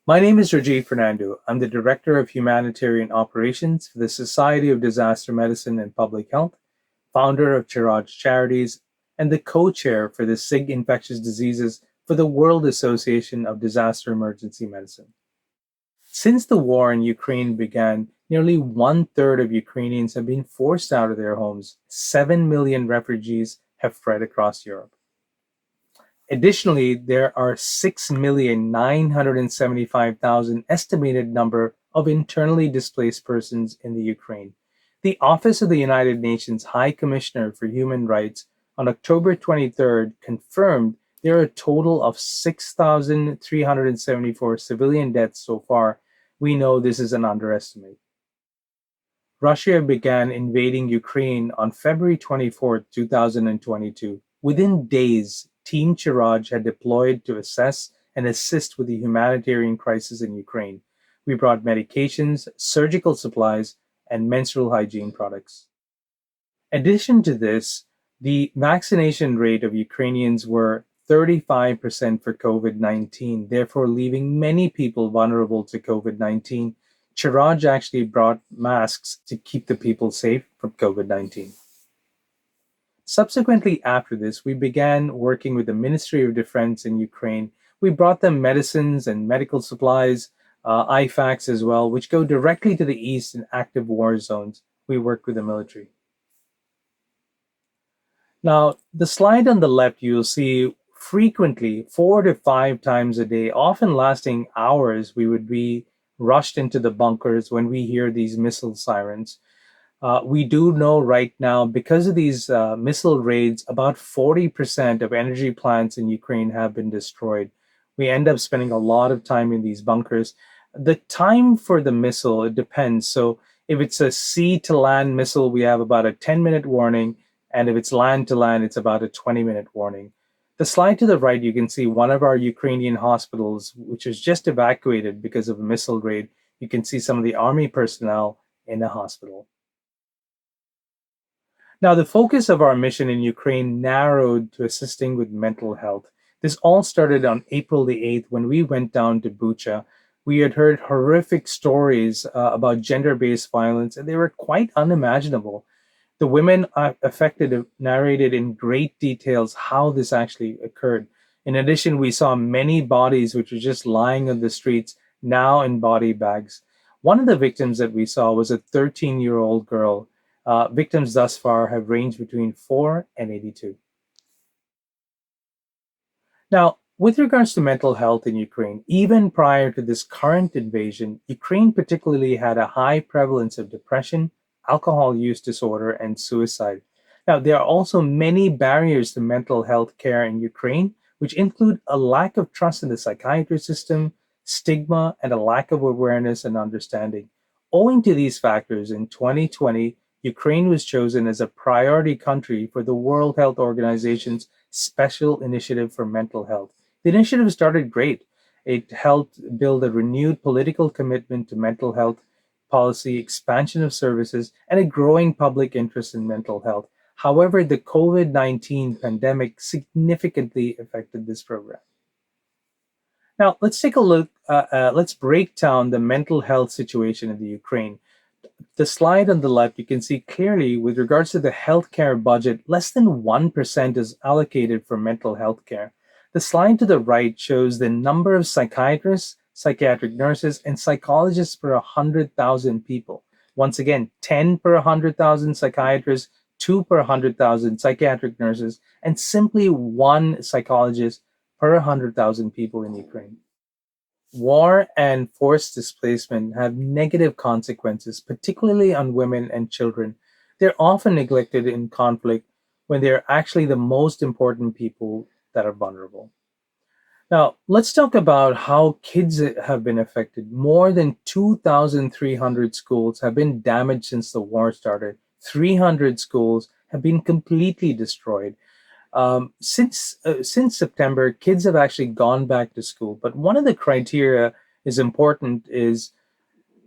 My name is Rajiv Fernando. I'm the Director of Humanitarian Operations for the Society of Disaster Medicine and Public Health, founder of Chiraj Charities, and the co-chair for the SIG Infectious Diseases for the World Association of Disaster Emergency Medicine. Since the war in Ukraine began, nearly one-third of Ukrainians have been forced out of their homes. 7 million refugees have fled across Europe. Additionally, there are 6,975,000 estimated number of internally displaced persons in the Ukraine. The Office of the United Nations High Commissioner for Human Rights on October 23rd confirmed there are a total of 6,374 civilian deaths so far. We know this is an underestimate. Russia began invading Ukraine on February 24, 2022. Within days, Team Chiraj had deployed to assess and assist with the humanitarian crisis in Ukraine. We brought medications, surgical supplies, and menstrual hygiene products. In addition to this, the vaccination rate of Ukrainians were 35% for COVID-19, therefore leaving many people vulnerable to COVID-19. Chiraj actually brought masks to keep the people safe from COVID-19. Subsequently, after this, we began working with the Ministry of Defense in Ukraine. We brought them medicines and medical supplies, IFACs as well, which go directly to the east in active war zones. We work with the military. Now, the slide on the left, you'll see frequently 4 to 5 times a day, often lasting hours, we would be rushed into the bunkers when we hear these missile sirens. We do know right now, because of these missile raids, about 40% of energy plants in Ukraine have been destroyed. We end up spending a lot of time in these bunkers. The time for the missile, it depends. So if it's a sea to land missile, we have about a 10-minute warning. And if it's land to land, it's about a 20-minute warning. The slide to the right, you can see one of our Ukrainian hospitals, which was just evacuated because of a missile raid. You can see some of the army personnel in the hospital. Now, the focus of our mission in Ukraine narrowed to assisting with mental health. This all started on April the 8th when we went down to Bucha. We had heard horrific stories about gender-based violence, and they were quite unimaginable. The women affected narrated in great details how this actually occurred. In addition, we saw many bodies which were just lying on the streets, now in body bags. One of the victims that we saw was a 13-year-old girl. Victims thus far have ranged between 4 and 82. Now, with regards to mental health in Ukraine, even prior to this current invasion, Ukraine particularly had a high prevalence of depression, alcohol use disorder, and suicide. Now, there are also many barriers to mental health care in Ukraine, which include a lack of trust in the psychiatry system, stigma, and a lack of awareness and understanding. Owing to these factors, in 2020, Ukraine was chosen as a priority country for the World Health Organization's Special Initiative for Mental Health. The initiative started great. It helped build a renewed political commitment to mental health policy, expansion of services, and a growing public interest in mental health. However, the COVID-19 pandemic significantly affected this program. Now, let's take a look, let's break down the mental health situation in the Ukraine. The slide on the left, you can see clearly with regards to the healthcare budget, less than 1% is allocated for mental health care. The slide to the right shows the number of psychiatrists, psychiatric nurses, and psychologists per 100,000 people. Once again, 10 per 100,000 psychiatrists, 2 per 100,000 psychiatric nurses, and simply 1 psychologist per 100,000 people in Ukraine. War and forced displacement have negative consequences, particularly on women and children. They're often neglected in conflict when they're actually the most important people that are vulnerable. Now, let's talk about how kids have been affected. More than 2,300 schools have been damaged since the war started. 300 schools have been completely destroyed. Since September, kids have actually gone back to school. But one of the criteria is important is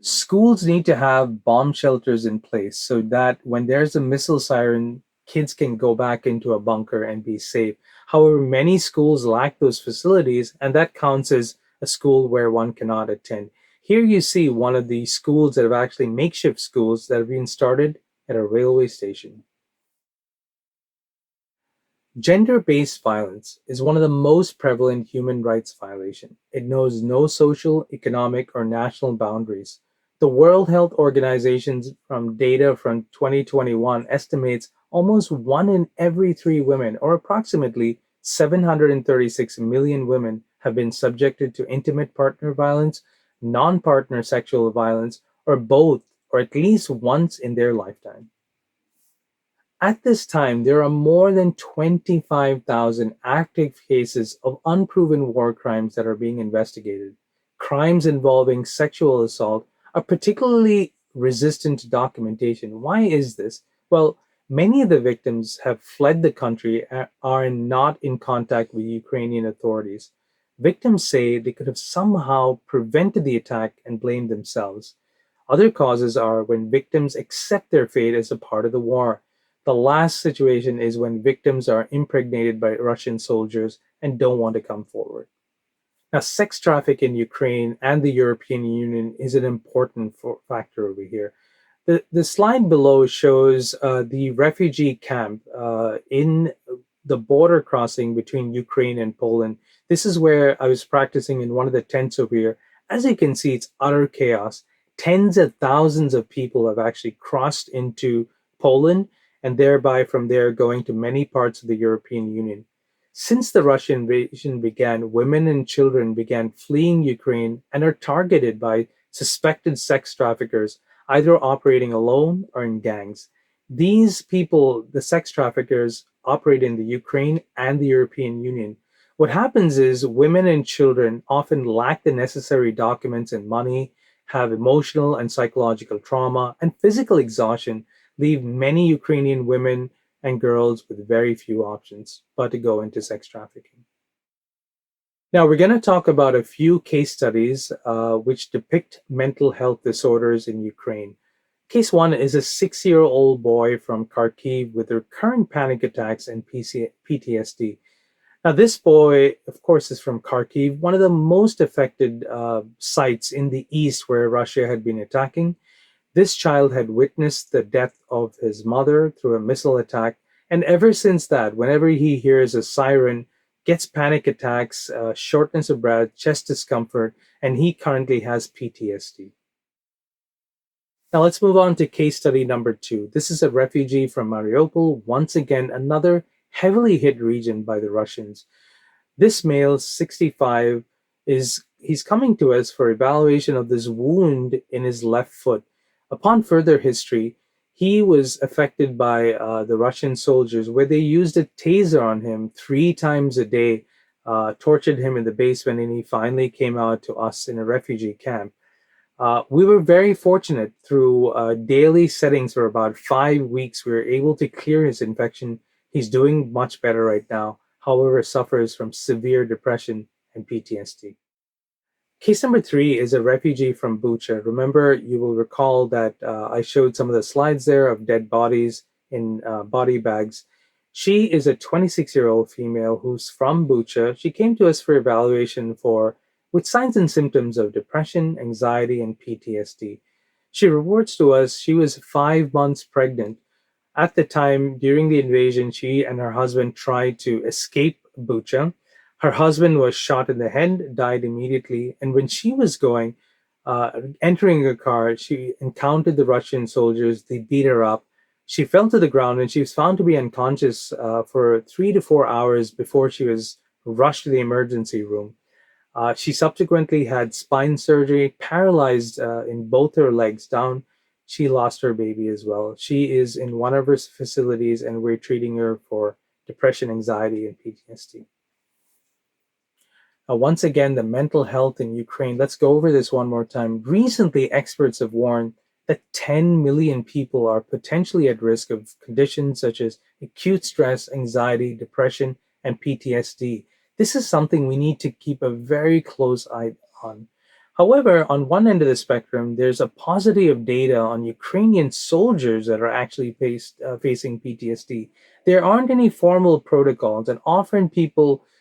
schools need to have bomb shelters in place so that when there's a missile siren, kids can go back into a bunker and be safe. However, many schools lack those facilities, and that counts as a school where one cannot attend. Here you see one of the schools that have actually makeshift schools that have been started at a railway station. Gender-based violence is one of the most prevalent human rights violations. It knows no social, economic, or national boundaries. The World Health Organization, from data from 2021, estimates almost one in every three women, or approximately 736 million women, have been subjected to intimate partner violence, non-partner sexual violence, or both, or at least once in their lifetime. At this time, there are more than 25,000 active cases of unproven war crimes that are being investigated. Crimes involving sexual assault are particularly resistant to documentation. Why is this? Well, many of the victims have fled the country and are not in contact with Ukrainian authorities. Victims say they could have somehow prevented the attack and blame themselves. Other causes are when victims accept their fate as a part of the war. The last situation is when victims are impregnated by Russian soldiers and don't want to come forward. Now, sex traffic in Ukraine and the European Union is an important factor over here. The slide below shows the refugee camp in the border crossing between Ukraine and Poland. This is where I was practicing in one of the tents over here. As you can see, it's utter chaos. Tens of thousands of people have actually crossed into Poland and thereby from there going to many parts of the European Union. Since the Russian invasion began, women and children began fleeing Ukraine and are targeted by suspected sex traffickers either operating alone or in gangs. These people, the sex traffickers, operate in the Ukraine and the European Union. What happens is women and children often lack the necessary documents and money, have emotional and psychological trauma, and physical exhaustion, leave many Ukrainian women and girls with very few options but to go into sex trafficking. Now, we're going to talk about a few case studies which depict mental health disorders in Ukraine. Case one is a 6-year-old boy from Kharkiv with recurrent panic attacks and PTSD. Now, this boy, of course, is from Kharkiv, one of the most affected sites in the east where Russia had been attacking. This child had witnessed the death of his mother through a missile attack, and ever since that, whenever he hears a siren, gets panic attacks, shortness of breath, chest discomfort, and he currently has PTSD. Now let's move on to case study number two. This is a refugee from Mariupol, once again another heavily hit region by the Russians. This male, 65, he's coming to us for evaluation of this wound in his left foot. Upon further history, he was affected by the Russian soldiers, where they used a taser on him 3 times a day, tortured him in the basement, and he finally came out to us in a refugee camp. We were very fortunate through daily settings for about 5 weeks. We were able to clear his infection. He's doing much better right now, however, suffers from severe depression and PTSD. Case number three is a refugee from Bucha. Remember, you will recall that I showed some of the slides there of dead bodies in body bags. She is a 26-year-old female who's from Bucha. She came to us for evaluation for with signs and symptoms of depression, anxiety, and PTSD. She reports to us she was 5 months pregnant. At the time, during the invasion, she and her husband tried to escape Bucha. Her husband was shot in the head, died immediately, and when she was entering a car, she encountered the Russian soldiers. They beat her up. She fell to the ground and she was found to be unconscious for 3 to 4 hours before she was rushed to the emergency room. She subsequently had spine surgery, paralyzed in both her legs down. She lost her baby as well. She is in one of her facilities and we're treating her for depression, anxiety, and PTSD. Once again, the mental health in Ukraine. Let's go over this one more time. Recently, experts have warned that 10 million people are potentially at risk of conditions such as acute stress, anxiety, depression, and PTSD. This is something we need to keep a very close eye on. However, on one end of the spectrum, there's a paucity of data on Ukrainian soldiers that are actually facing PTSD. There aren't any formal protocols, and often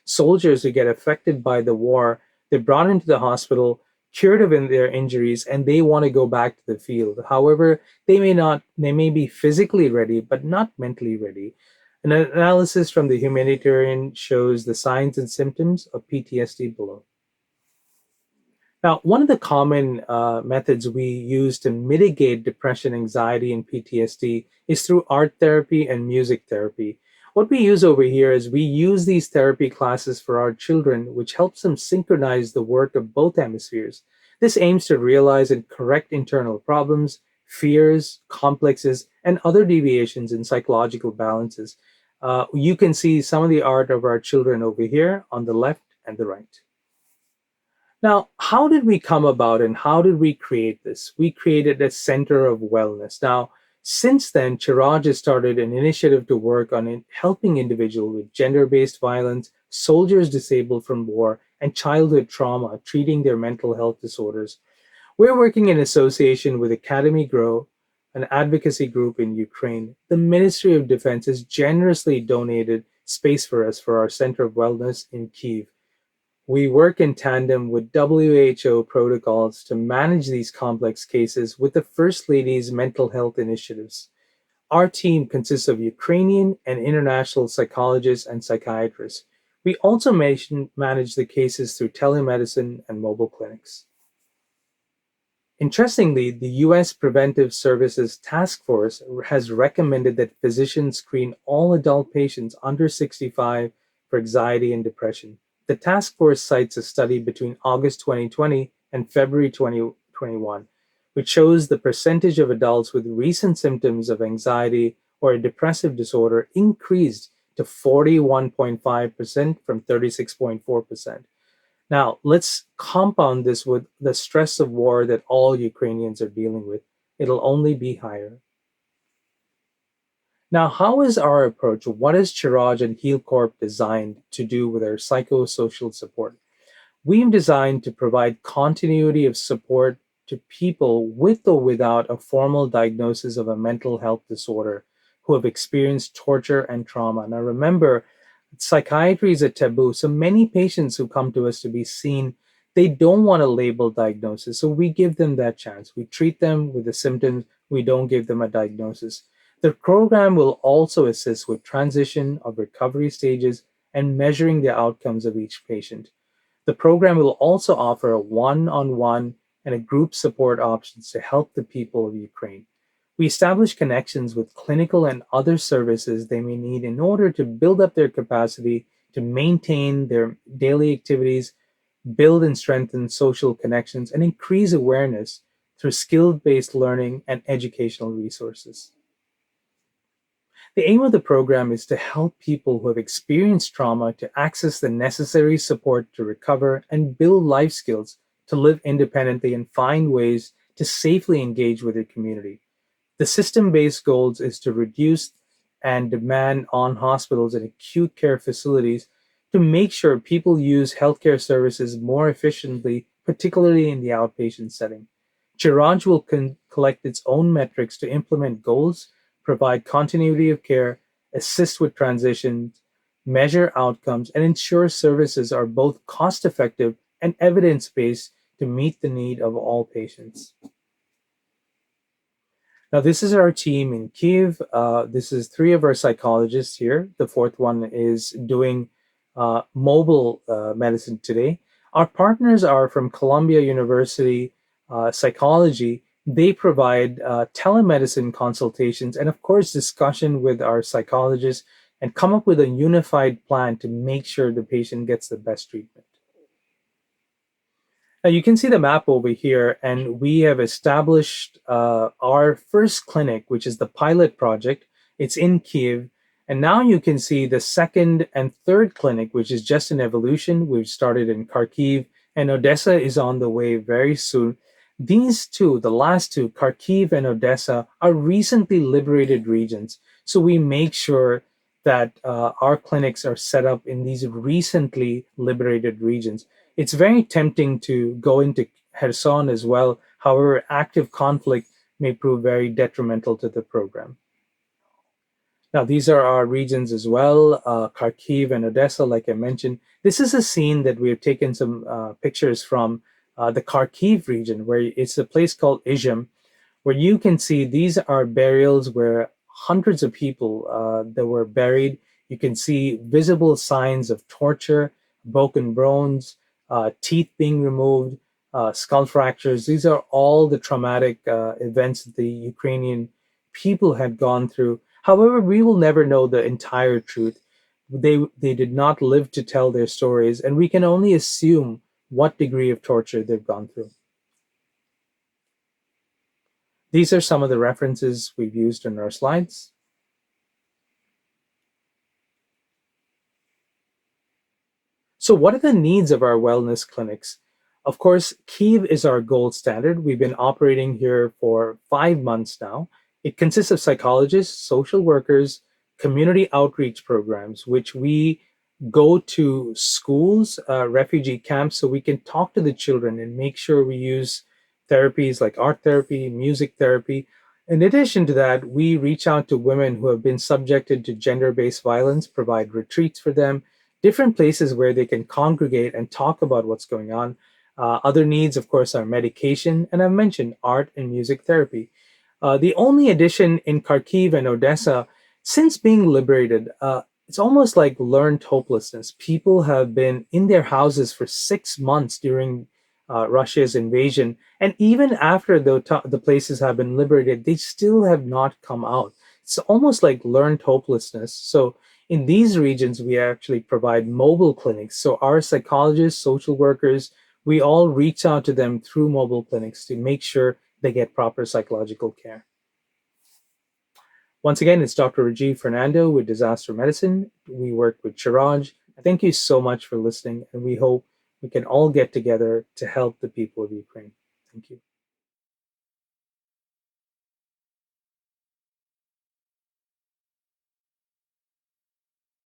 soldiers who get affected by the war, They're brought into the hospital, cured of their injuries, and they want to go back to the field. However, they may be physically ready, but not mentally ready. An analysis from the humanitarian shows the signs and symptoms of PTSD below. Now, one of the common methods we use to mitigate depression, anxiety, and PTSD is through art therapy and music therapy. What we use over here is we use these therapy classes for our children, which helps them synchronize the work of both hemispheres. This aims to realize and correct internal problems, fears, complexes, and other deviations in psychological balances. You can see some of the art of our children over here on the left and the right. Now, how did we come about and how did we create this? We created a center of wellness. Now, since then, Chiraj has started an initiative to work on helping individuals with gender based violence, soldiers disabled from war, and childhood trauma, treating their mental health disorders. We're working in association with Academy Grow, an advocacy group in Ukraine. The Ministry of Defense has generously donated space for us for our Center of Wellness in Kiev. We work in tandem with WHO protocols to manage these complex cases with the First Lady's mental health initiatives. Our team consists of Ukrainian and international psychologists and psychiatrists. We also manage the cases through telemedicine and mobile clinics. Interestingly, the US Preventive Services Task Force has recommended that physicians screen all adult patients under 65 for anxiety and depression. The task force cites a study between August 2020 and February 2021, which shows the percentage of adults with recent symptoms of anxiety or a depressive disorder increased to 41.5% from 36.4%. Now, let's compound this with the stress of war that all Ukrainians are dealing with. It'll only be higher. Now, how is our approach? What is Chiraj and Heal Corp designed to do with our psychosocial support? We've designed to provide continuity of support to people with or without a formal diagnosis of a mental health disorder who have experienced torture and trauma. Now, remember, psychiatry is a taboo. So many patients who come to us to be seen, they don't want a label diagnosis. So we give them that chance. We treat them with the symptoms. We don't give them a diagnosis. The program will also assist with transition of recovery stages and measuring the outcomes of each patient. The program will also offer a one-on-one and a group support options to help the people of Ukraine. We establish connections with clinical and other services they may need in order to build up their capacity to maintain their daily activities, build and strengthen social connections, and increase awareness through skill-based learning and educational resources. The aim of the program is to help people who have experienced trauma to access the necessary support to recover and build life skills to live independently and find ways to safely engage with their community. The system based goals is to reduce and demand on hospitals and acute care facilities to make sure people use healthcare services more efficiently, particularly in the outpatient setting. Chiraj will collect its own metrics to implement goals, provide continuity of care, assist with transitions, measure outcomes, and ensure services are both cost effective and evidence based to meet the need of all patients. Now, this is our team in Kiev. This is three of our psychologists here. The fourth one is doing mobile medicine today. Our partners are from Columbia University Psychology. They provide telemedicine consultations and, of course, discussion with our psychologists and come up with a unified plan to make sure the patient gets the best treatment. Now you can see the map over here, and we have established our first clinic, which is the pilot project. It's in Kiev. And now you can see the second and third clinic, which is just in evolution. We've started in Kharkiv, and Odessa is on the way very soon. These two, the last two, Kharkiv and Odessa, are recently liberated regions. So we make sure that our clinics are set up in these recently liberated regions. It's very tempting to go into Kherson as well. However, active conflict may prove very detrimental to the program. Now, these are our regions as well, Kharkiv and Odessa, like I mentioned. This is a scene that we have taken some pictures from the Kharkiv region, where it's a place called Izhim, where you can see these are burials where hundreds of people that were buried. You can see visible signs of torture, broken bones, teeth being removed, skull fractures. These are all the traumatic events that the Ukrainian people had gone through. However, we will never know the entire truth. They did not live to tell their stories, and we can only assume what degree of torture they've gone through. These are some of the references we've used in our slides. So, what are the needs of our wellness clinics? Of course, Kiev is our gold standard. We've been operating here for 5 months now. It consists of psychologists, social workers, community outreach programs, which we go to schools, refugee camps, so we can talk to the children and make sure we use therapies like art therapy, music therapy. In addition to that, we reach out to women who have been subjected to gender based violence, provide retreats for them, different places where they can congregate and talk about what's going on. Other needs, of course, are medication, and I've mentioned art and music therapy. The only addition in Kharkiv and Odessa, since being liberated, it's almost like learned hopelessness. People have been in their houses for 6 months during Russia's invasion, and even after the places have been liberated, they still have not come out. It's almost like learned hopelessness. So in these regions, we actually provide mobile clinics. So our psychologists, social workers, we all reach out to them through mobile clinics to make sure they get proper psychological care. Once again, it's Dr. Rajiv Fernando with Disaster Medicine. We work with Chiraj. Thank you so much for listening, and we hope we can all get together to help the people of Ukraine. Thank you.